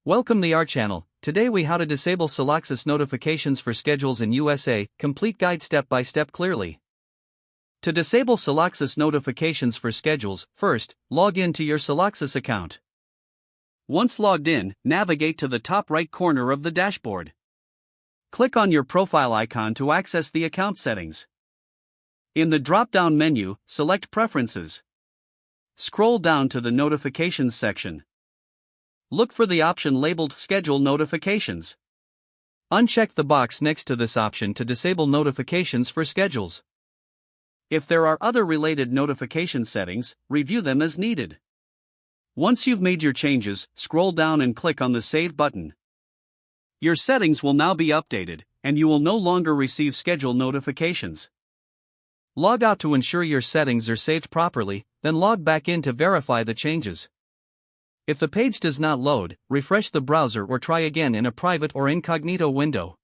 Welcome to our channel. Today we how to disable Celoxis notifications for schedules in USA, complete guide step by step clearly. To disable Celoxis notifications for schedules, first, log in to your Celoxis account. Once logged in, navigate to the top right corner of the dashboard. Click on your profile icon to access the account settings. In the drop-down menu, select Preferences. Scroll down to the Notifications section. Look for the option labeled Schedule Notifications. Uncheck the box next to this option to disable notifications for schedules. If there are other related notification settings, review them as needed. Once you've made your changes, scroll down and click on the Save button. Your settings will now be updated, and you will no longer receive schedule notifications. Log out to ensure your settings are saved properly, then log back in to verify the changes. If the page does not load, refresh the browser or try again in a private or incognito window.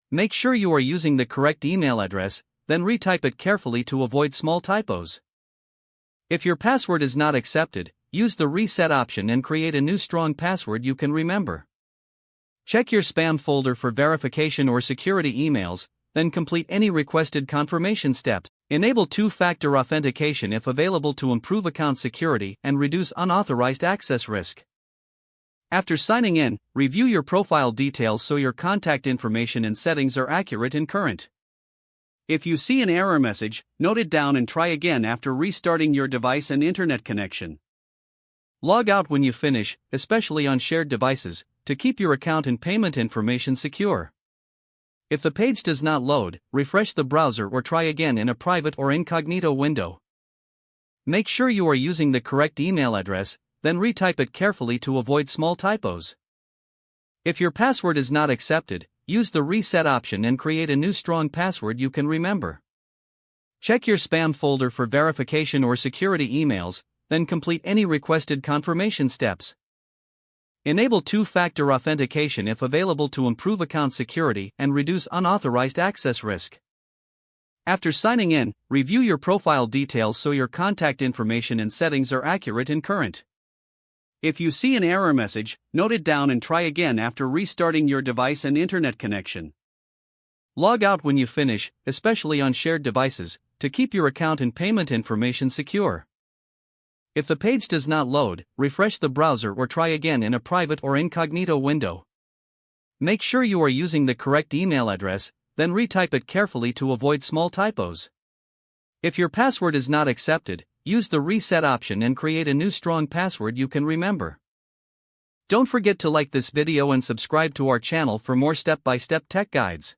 Make sure you are using the correct email address, then retype it carefully to avoid small typos. If your password is not accepted, use the reset option and create a new strong password you can remember. Check your spam folder for verification or security emails, then complete any requested confirmation steps. Enable two-factor authentication if available to improve account security and reduce unauthorized access risk. After signing in, review your profile details so your contact information and settings are accurate and current. If you see an error message, note it down and try again after restarting your device and internet connection. Log out when you finish, especially on shared devices, to keep your account and payment information secure. If the page does not load, refresh the browser or try again in a private or incognito window. Make sure you are using the correct email address, then retype it carefully to avoid small typos. If your password is not accepted, use the reset option and create a new strong password you can remember. Check your spam folder for verification or security emails, then complete any requested confirmation steps. Enable two-factor authentication if available to improve account security and reduce unauthorized access risk. After signing in, review your profile details so your contact information and settings are accurate and current. If you see an error message, note it down and try again after restarting your device and internet connection. Log out when you finish, especially on shared devices, to keep your account and payment information secure. If the page does not load, refresh the browser or try again in a private or incognito window. Make sure you are using the correct email address, then retype it carefully to avoid small typos. If your password is not accepted, use the reset option and create a new strong password you can remember. Don't forget to like this video and subscribe to our channel for more step-by-step tech guides.